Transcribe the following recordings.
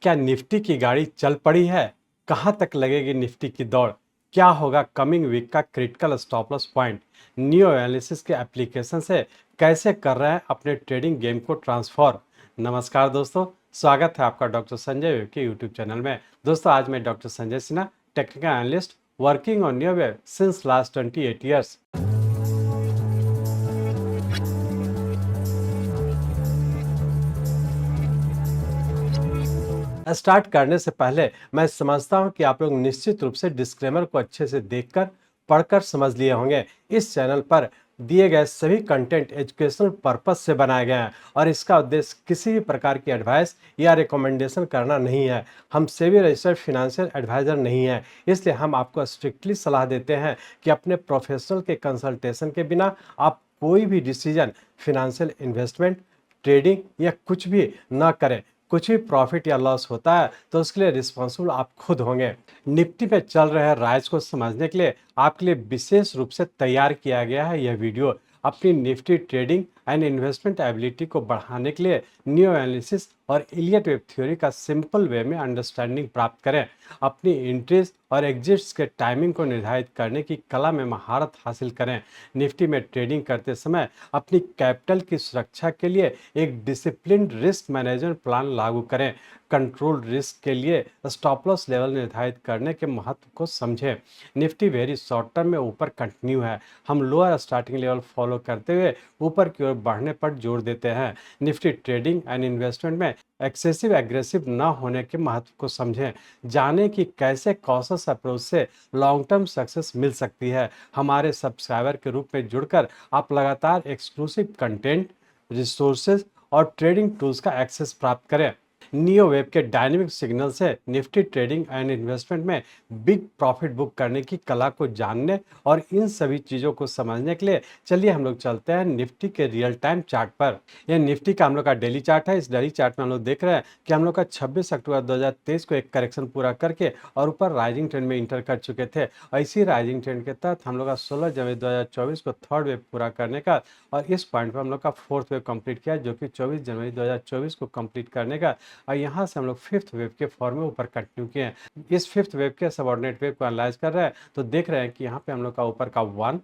क्या निफ्टी की गाड़ी चल पड़ी है? कहां तक लगेगी निफ्टी की दौड़? क्या होगा कमिंग वीक का critical stop loss point? New analysis के एप्लीकेशन से कैसे कर रहे हैं अपने ट्रेडिंग गेम को ट्रांसफॉर्म? नमस्कार दोस्तों, स्वागत है आपका डॉक्टर संजय वेब के यूट्यूब चैनल में। दोस्तों, आज मैं doctor Sanjay Sinha, technical analyst working on new web since last 28 years. Start करने से पहले मैं समझता हूं कि आप लोग निश्चित रूप से डिस्क्लेमर को अच्छे से देखकर पढ़कर समझ लिए होंगे। इस चैनल पर दिए गए सभी कंटेंट एजुकेशनल पर्पस से बनाए गए हैं और इसका उद्देश्य किसी भी प्रकार की एडवाइस या रिकमेंडेशन करना नहीं है। हम सेबी रजिस्टर्ड फिनेंशियल एडवाइजर नहीं है, इसलिए हम आपको स्ट्रिक्टली सलाह देते हैं कि अपने प्रोफेशनल के कंसल्टेशन के बिना आप कोई भी डिसीजन, फिनेंशियल इन्वेस्टमेंट, ट्रेडिंग या कुछ भी ना करें। कुछ भी प्रॉफिट या लॉस होता है तो उसके लिए रिस्पॉन्सिबल आप खुद होंगे। निफ्टी पे चल रहे राइज को समझने के लिए आपके लिए विशेष रूप से तैयार किया गया है यह वीडियो। अपनी Nifty trading and investment ability को बढ़ाने के लिए न्यू एनालिसिस और इलियट वेब थ्योरी का सिंपल वे में अंडरस्टैंडिंग प्राप्त करें। अपनी एंट्रीज और एग्जिट्स के टाइमिंग को निर्धारित करने की कला में महारत हासिल करें। निफ्टी में ट्रेडिंग करते समय अपनी कैपिटल की सुरक्षा के लिए एक डिसिप्लिन्ड रिस्क मैनेजमेंट प्लान लागू करें। कंट्रोल रिस्क के लिए स्टॉप लॉस लेवल निर्धारित करने के महत्व को समझें। निफ्टी वेरी शॉर्ट टर्म में ऊपर कंटिन्यू है। हम लोअर स्टार्टिंग लेवल फॉलो करते हुए ऊपर की ओर बढ़ने पर जोर देते हैं। निफ्टी ट्रेडिंग एंड इन्वेस्टमेंट में एक्सेसिव एग्रेसिव न होने के महत्व को समझें। जाने कि कैसे कॉशस अप्रोच से लॉन्ग टर्म सक्सेस मिल सकती है। हमारे सब्सक्राइबर के रूप में जुड़कर आप लगातार एक्सक्लूसिव कंटेंट, रिसोर्सेज और ट्रेडिंग टूल्स का एक्सेस प्राप्त करें। नियो वेब के डायनेमिक सिग्नल से निफ्टी ट्रेडिंग एंड इन्वेस्टमेंट में बिग प्रॉफिट बुक करने की कला को जानने और इन सभी चीज़ों को समझने के लिए चलिए हम लोग चलते हैं निफ्टी के रियल टाइम चार्ट पर। यह निफ्टी का हम लोग का डेली चार्ट है। इस डेली चार्ट में हम लोग देख रहे हैं कि हम लोग का 26 अक्टूबर 2023 को एक करेक्शन पूरा करके और ऊपर राइजिंग ट्रेंड में इंटर कर चुके थे। और इसी राइजिंग ट्रेंड के तहत हम लोग का 16 जनवरी 2024 को थर्ड वेव पूरा करने का और इस पॉइंट पर हम लोग का फोर्थ वेव कंप्लीट किया, जो कि 24 जनवरी 2024 को कंप्लीट करने का। और यहाँ से हम लोग फिफ्थ वेव के फॉर्म में ऊपर कंटिन्यू किए हैं। इस फिफ्थ वेव के सबऑर्डिनेट वेव को एनालाइज कर रहे हैं तो देख रहे हैं कि यहाँ पे हम लोग का ऊपर का 1,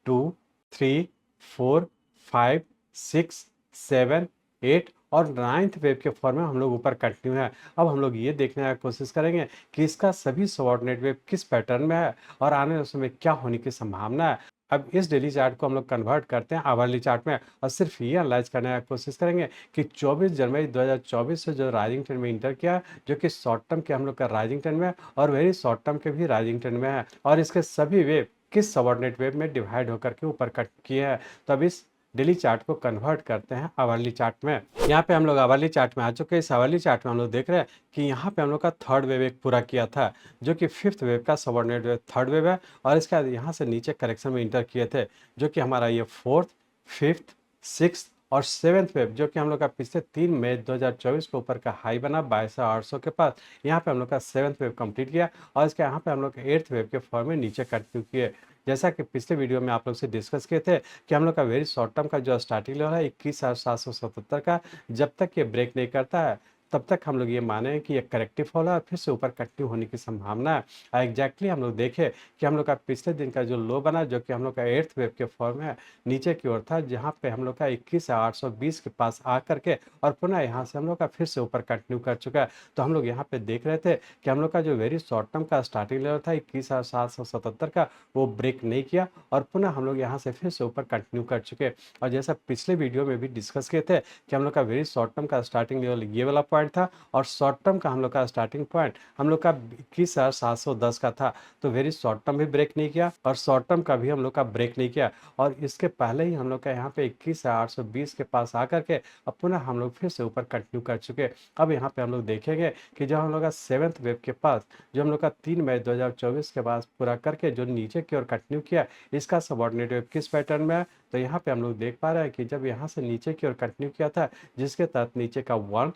2, 3, 4, 5, 6, 7, 8 और 9th वेव के फॉर्म में हम लोग ऊपर कंटिन्यू है। अब हम लोग ये देखने की कोशिश करेंगे कि इसका सभी सबऑर्डिनेट वेव किस पैटर्न में है और आने वाले समय क्या होने की संभावना है। अब इस डेली चार्ट को हम लोग कन्वर्ट करते हैं आवरली चार्ट में और सिर्फ ये एनालाइज करने की कोशिश करेंगे कि 24 जनवरी 2024 से जो राइजिंग ट्रेंड में इंटर किया, जो कि शॉर्ट टर्म के हम लोग का राइजिंग ट्रेंड में है और वेरी शॉर्ट टर्म के भी राइजिंग ट्रेंड में है और इसके सभी वेव किस सबऑर्डिनेट वेव में डिवाइड होकर के ऊपर कट किए हैं। तो अब इस डेली चार्ट को कन्वर्ट करते हैं आवरली चार्ट में। यहाँ पे हम लोग आवरली चार्ट में आ चुके हैं। इस आवरली चार्ट में हम लोग देख रहे हैं कि यहाँ पे हम लोग का थर्ड वेव एक पूरा किया था, जो कि फिफ्थ वेव का सबऑर्डिनेट वेव थर्ड वेव है और इसके बाद यहाँ से नीचे करेक्शन में इंटर किए थे, जो कि हमारा ये फोर्थ, फिफ्थ, सिक्स और सेवेंथ वेव, जो कि हम लोग का पिछले 3 मई 2024 के ऊपर का हाई बना 22,800 के पास। यहाँ पे हम लोग का सेवंथ वेव कंप्लीट किया और इसके यहाँ पे हम लोग एट्थ वेव के फॉर्म में नीचे कंटिन्यू किए। जैसा कि पिछले वीडियो में आप लोग से डिस्कस किए थे कि हम लोग का वेरी शॉर्ट टर्म का जो स्टार्टिंग लेवल है 21,777 का, जब तक ये ब्रेक नहीं करता है तब तक हम लोग ये माने कि ये करेक्टिव फॉल है और फिर से ऊपर कंटिन्यू होने की संभावना है। एग्जैक्टली हम लोग देखें कि हम लोग का पिछले दिन का जो लो बना, जो कि हम लोग का एट्थ वेव के फॉर्म है, नीचे की ओर था, जहाँ पे हम लोग का 21,820 के पास आ करके और पुनः यहाँ से हम लोग का फिर से ऊपर कंटिन्यू कर चुका है। तो हम लोग यहाँ पे देख रहे थे कि हम लोग का जो वेरी शॉर्ट टर्म का स्टार्टिंग लेवल था 21,777 का, वो ब्रेक नहीं किया और पुनः हम लोग यहाँ से फिर से ऊपर कंटिन्यू कर चुके। और जैसा पिछले वीडियो में भी डिस्कस किए थे कि हम लोग का वेरी शॉर्ट टर्म का स्टार्टिंग लेवल ये वाला पॉइंट था और शॉर्ट टर्म का हम लोग का स्टार्टिंग पॉइंट हम लोग का 21,710 का था। तो वेरी शॉर्ट टर्म भी ब्रेक नहीं किया और शॉर्ट टर्म का भी हम लोग का ब्रेक नहीं किया और इसके पहले ही हम लोग का यहाँ पे 21,820 के पास आकर के अब पुनः हम लोग फिर से ऊपर कंटिन्यू कर चुके। अब यहाँ पे हम लोग देखेंगे कि जब हम लोग का सेवंथ वेव के पास, जो हम लोग का 3 मई 2024 के पास पूरा करके जो नीचे की ओर कंटिन्यू किया, इसका सबऑर्डिनेट वेव किस पैटर्न में है। तो यहाँ पे हम लोग देख पा रहे हैं कि जब यहाँ से नीचे की ओर कंटिन्यू किया था, जिसके तहत नीचे का 1,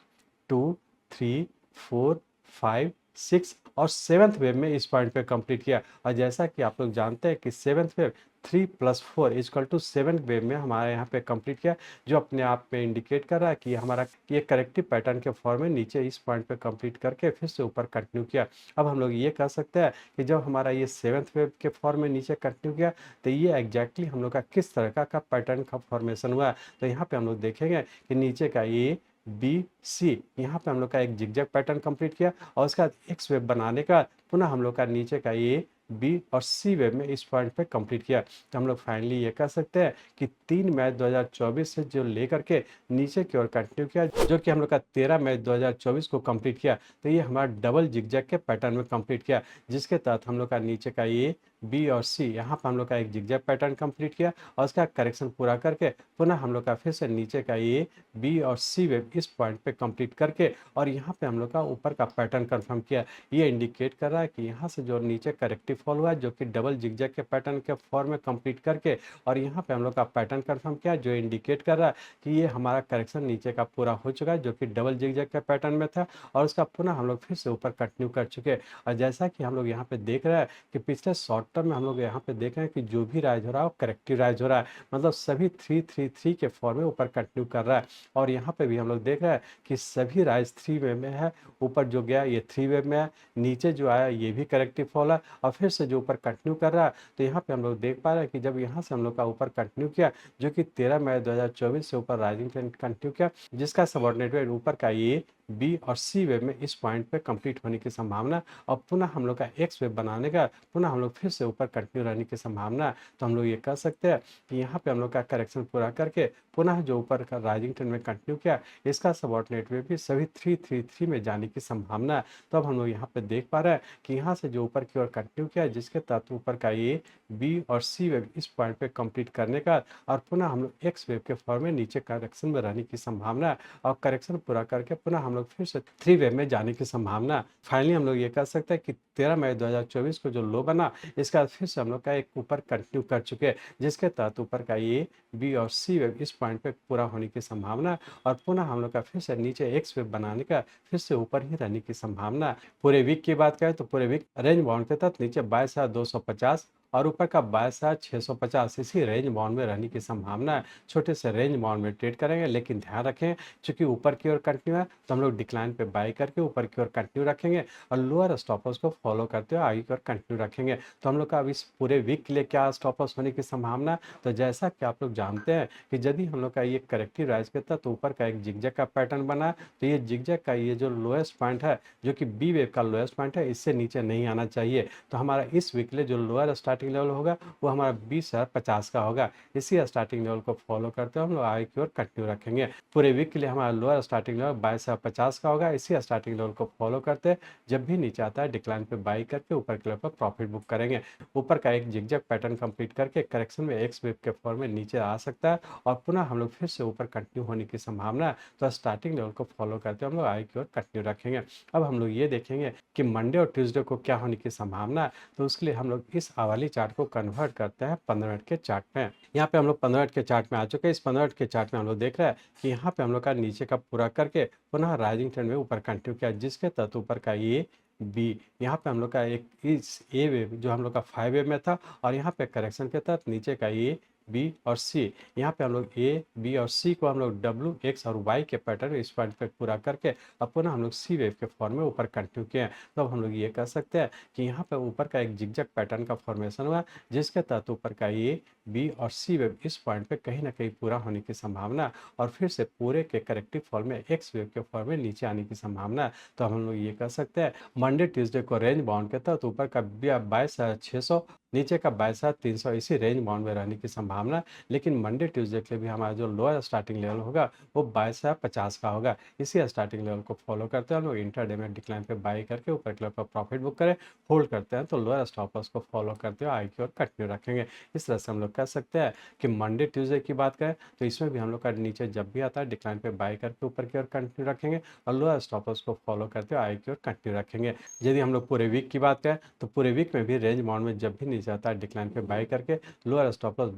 2, 3, 4, 5, 6 और 7th वेव में इस पॉइंट पे कंप्लीट किया। और जैसा कि आप लोग जानते हैं कि 7th वेव 3 + 4 = 7 वेव में हमारे यहाँ पे कंप्लीट किया, जो अपने आप में इंडिकेट कर रहा है कि हमारा ये करेक्टिव पैटर्न के फॉर्म में नीचे इस पॉइंट पे कंप्लीट करके फिर से ऊपर कंटिन्यू किया। अब हम लोग ये कह सकते हैं कि जब हमारा ये 7th वेव के फॉर्म में नीचे कंटिन्यू किया, तो ये एग्जैक्टली हम लोग का किस तरह का पैटर्न का फॉर्मेशन हुआ है। तो यहाँ पे हम लोग देखेंगे कि नीचे का ए बी सी, यहाँ पे हम लोग का एक जिगजैग पैटर्न कंप्लीट किया और उसके बाद एक्स वेव बनाने का पुनः हम लोग का नीचे का ए बी और सी वेव में इस पॉइंट पे कंप्लीट किया। तो हम लोग फाइनली ये कह सकते हैं कि 3 मई 2024 से जो लेकर के नीचे की ओर कंटिन्यू किया, जो कि हम लोग का 13 मई 2024 को कंप्लीट किया, तो ये हमारा डबल जिगजैग के पैटर्न में कंप्लीट किया, जिसके तहत हम लोग का नीचे का ए बी और सी, यहाँ पर हम लोग का एक जिगजैग पैटर्न कंप्लीट किया और उसका करेक्शन पूरा करके पुनः हम लोग का फिर से नीचे का ए बी और सी वेव इस पॉइंट पे कंप्लीट करके और यहाँ पे हम लोग का ऊपर का पैटर्न कंफर्म किया। ये इंडिकेट कर रहा है कि यहाँ से जो नीचे करेक्टिव फॉल हुआ है, जो कि डबल जिगजैग के पैटर्न के फॉर्म में कंप्लीट करके और यहाँ पे हम लोग का पैटर्न कंफर्म किया, जो इंडिकेट कर रहा है कि ये हमारा करेक्शन नीचे का पूरा हो चुका है, जो कि डबल जिगजैग के पैटर्न में था और उसका पुनः हम लोग फिर से ऊपर कंटिन्यू कर चुके हैं। और जैसा कि हम लोग यहाँ पे देख रहे हैं कि पिछले शॉर्ट टर्म में हम लोग यहाँ पे देख रहे हैं कि जो भी राइज हो रहा है वो करेक्टिव राइज हो रहा है, मतलब सभी 3-3-3 के फॉर्म में ऊपर कंटिन्यू कर रहा है। और यहाँ पे भी हम लोग देख रहे हैं कि सभी राइज 3 वेव में है, ऊपर जो गया ये 3 वेव में है, नीचे जो आया ये भी करेक्टिव फॉल है और फिर से जो ऊपर कंटिन्यू कर रहा है। तो यहाँ पे हम लोग देख पा रहे हैं कि जब यहाँ से हम लोग का ऊपर कंटिन्यू किया, जो कि 13 मई 2024 से ऊपर राइजिंग ट्रेंड कंटिन्यू किया, जिसका सबऑर्डिनेट वेव ऊपर का ये बी और सी वेव में इस पॉइंट पे कंप्लीट होने की संभावना और पुनः हम लोग का एक्स वेव बनाने का पुनः हम लोग फिर से ऊपर कंटिन्यू रहने की संभावना। तो हम लोग ये कह सकते हैं कि यहाँ पे हम लोग का करेक्शन पूरा करके पुनः जो ऊपर का राइजिंग ट्रेंड में कंटिन्यू किया, इसका सबऑर्डिनेट वेव भी सभी 3-3-3 में जाने की संभावना है। तो अब हम लोग यहाँ पे देख पा रहे हैं कि यहाँ से जो ऊपर की ओर कंटिन्यू किया, जिसके तहत ऊपर का ए बी और सी वेव इस पॉइंट पे कंप्लीट करने का और पुनः हम लोग एक्स वेव के फॉर्म में नीचे करेक्शन में रहने की संभावना और करेक्शन पूरा करके पुनः हम लोग फिर से 3 वेव में जाने की संभावना। फाइनली हम लोग ये कह सकते हैं कि 13 मई 2024 को जो लो बना, इसका फिर से हम लोग का एक ऊपर कंटिन्यू कर चुके हैं, जिसके तहत ऊपर का ए बी और सी वेव इस पॉइंट पे पूरा होने की संभावना और पुनः हम लोग का फिर से नीचे एक्स वेव बनाने का फिर से ऊपर ही रहने की संभावना। पूरे वीक की बात करें तो पूरे वीक रेंज बाउंड के तहत नीचे 22,250 और ऊपर का 22,650 इसी रेंज बाउंड में रहने की संभावना है। छोटे से रेंज बाउंड में ट्रेड करेंगे, लेकिन ध्यान रखें चूंकि ऊपर की ओर कंटिन्यू है तो हम लोग डिक्लाइन पे बाई करके ऊपर की ओर कंटिन्यू रखेंगे और लोअर स्टॉप लॉस को फॉलो करते हुए आगे की ओर कंटिन्यू रखेंगे। तो हम लोग का अब इस पूरे वीक के लिए क्या स्टॉप लॉस होने की संभावना। तो जैसा कि आप लोग जानते हैं कि यदि हम लोग का ये करेक्टिव राइज करता तो ऊपर का एक जिगजैग का पैटर्न बना, तो ये जिगजैग का ये जो लोएस्ट पॉइंट है, जो कि बी वेव का लोएस्ट पॉइंट है, इससे नीचे नहीं आना चाहिए। तो हमारा इस वीक के लिए जो लोअर स्टार्टिंग लेवल होगा वो हमारा 20,050 का होगा। इसी स्टार्टिंग लेवल को फॉलो करते हुए हम लोग आगे की ओर कंटिन्यू रखेंगे। पूरे वीक के लिए हमारा लोअर स्टार्टिंग लेवल 22,050 का होगा। इसी स्टार्टिंग लेवल को फॉलो करते जब भी नीचे आता है डिक्लाइन पे बाई करके ऊपर के लेवल पर प्रॉफिट बुक करेंगे। ऊपर का एक जिगजैग पैटर्न कंप्लीट करके करेक्शन में एक्स वेव के फॉर्म में नीचे आ सकता है और पुनः हम लोग फिर से ऊपर कंटिन्यू होने की संभावना है। तो स्टार्टिंग लेवल को फॉलो करते हम लोग आगे की ओर कंटिन्यू रखेंगे। अब हम लोग ये देखेंगे कि मंडे और ट्यूसडे को क्या होने की संभावना है। तो उसके लिए हम लोग इस आवाली चार्ट को कन्वर्ट करते हैं 15 मिनट के चार्ट में। यहाँ पे हम लोग 15 मिनट के चार्ट में आ चुके हैं। इस 15 मिनट के चार्ट में हम लोग देख रहे हैं कि यहाँ पे हम लोग का नीचे का पूरा करके पुनः राइजिंग ट्रेंड में ऊपर कंटिन्यू किया, जिसके तहत ऊपर का ये बी, यहाँ पे हम लोग का एक इस ए वेव जो हम लोग का 5 वेव में था और यहाँ पे करेक्शन के तहत नीचे का ये बी और सी, यहाँ पे हम लोग ए बी और सी को हम लोग डब्ल्यू एक्स और वाई के पैटर्न इस पॉइंट पे पूरा करके अब पुनः हम लोग सी वेव के फॉर्म में ऊपर कंटिन्यू किए हैं। तो अब हम लोग ये कह सकते हैं कि यहाँ पे ऊपर का एक जिगजैग पैटर्न का फॉर्मेशन हुआ, जिसके तहत ऊपर का ए बी और सी वेव इस पॉइंट पे कहीं ना कहीं पूरा होने की संभावना और फिर से पूरे के करेक्टिव फॉर्म में एक्स वेव के फॉर्म में नीचे आने की संभावना। तो हम लोग ये कह सकते हैं मंडे ट्यूसडे को रेंज बाउंड के तहत ऊपर का 22,600 नीचे का 22,300 इसी रेंज बाउंड में रहने की संभावना। लेकिन मंडे ट्यूसडे के लिए भी हमारा जो लोअर स्टार्टिंग लेवल होगा वो 22,050 का होगा। इसी स्टार्टिंग लेवल को फॉलो करते हैं हम लोग इंटरडे में डिक्लाइन पे बाई करके ऊपर के लेवल पर प्रॉफिट बुक करें, होल्ड करते हैं तो लोअर स्टॉप लॉस को फॉलो करते हुए आगे की ओर कंटिन्यू रखेंगे। इस तरह से हम लोग कह सकते हैं कि मंडे ट्यूसडे की बात करें तो इसमें भी हम लोग का नीचे जब भी आता है डिक्लाइन पे बाई करके ऊपर की ओर कंटिन्यू रखेंगे और लोअर स्टॉप लॉस को फॉलो करते हुए आगे की ओर कंटिन्यू रखेंगे। यदि हम लोग पूरे वीक की बात करें तो पूरे वीक में भी रेंज बाउंड में जब भी नीचे आता है डिक्लाइन पे बाई करके लोअर स्टॉप लॉस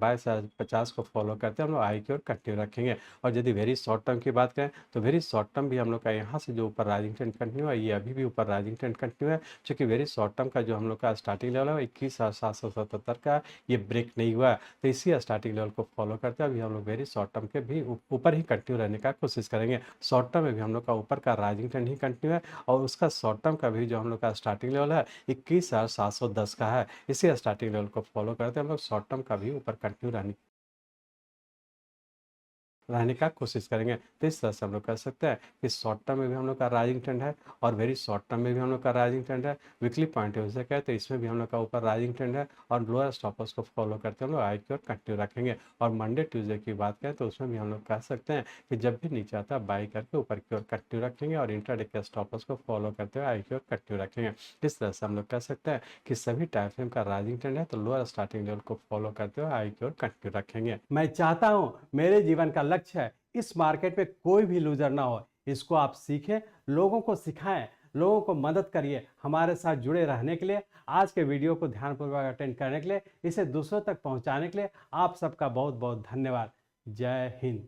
50 को फॉलो करते हैं हम लोग आई की ओर कंटिन्यू रखेंगे। और यदि वेरी शॉर्ट टर्म की बात करें तो वेरी शॉर्ट टर्म भी हम लोग का यहाँ से जो ऊपर राइजिंग ट्रेंड कंटिन्यू है, ये अभी भी ऊपर राइजिंग ट्रेंड कंटिन्यू है। चूंकि वेरी शॉर्ट टर्म का जो हम लोग का स्टार्टिंग लेवल है 21,777 का, ये ब्रेक नहीं हुआ, तो इसी स्टार्टिंग लेवल को फॉलो करते हैं अभी हम लोग वेरी शॉर्ट टर्म के भी ऊपर ही कंटिन्यू रहने का कोशिश करेंगे। शॉर्ट टर्म में भी हम लोग का ऊपर का राइजिंग ट्रेंड ही कंटिन्यू है और उसका शॉर्ट टर्म का भी जो हम लोग का स्टार्टिंग लेवल है 21,710 का है। इसी स्टार्टिंग लेवल को फॉलो करते हैं हम लोग शॉर्ट टर्म का भी ऊपर कंटिन्यू रहने का कोशिश करेंगे। तो इस तरह से हम लोग कह सकते हैं कि शॉर्ट टर्म में भी हम लोग का राइजिंग ट्रेंड है और वेरी शॉर्ट टर्म में भी हम लोग का राइजिंग ट्रेंड है। वीकली पॉइंट ऑफ व्यू से कहें तो इसमें भी हम लोग का ऊपर राइजिंग ट्रेंड है और लोअर स्टॉप लॉस को फॉलो करते हम लोग आई की ओर कंटिन्यू रखेंगे। और मंडे ट्यूजडे की बात करें तो उसमें भी हम लोग कह सकते हैं कि जब भी नीचे आता है बाई करके ऊपर की ओर कंटिन्यू रखेंगे और इंट्राडे के स्टॉप लॉस को फॉलो करते हुए आई की ओर कंटिन्यू रखेंगे। इस तरह से हम लोग कह सकते हैं कि सभी टाइम फ्रेम का राइजिंग ट्रेंड है तो लोअर स्टार्टिंग लेवल को फॉलो करते हुए आई की ओर कंटिन्यू रखेंगे। मैं चाहता हूं मेरे जीवन का लक्ष्य है इस मार्केट में कोई भी लूजर ना हो। इसको आप सीखें, लोगों को सिखाएं, लोगों को मदद करिए। हमारे साथ जुड़े रहने के लिए, आज के वीडियो को ध्यानपूर्वक अटेंड करने के लिए, इसे दूसरों तक पहुंचाने के लिए आप सबका बहुत बहुत धन्यवाद। जय हिंद।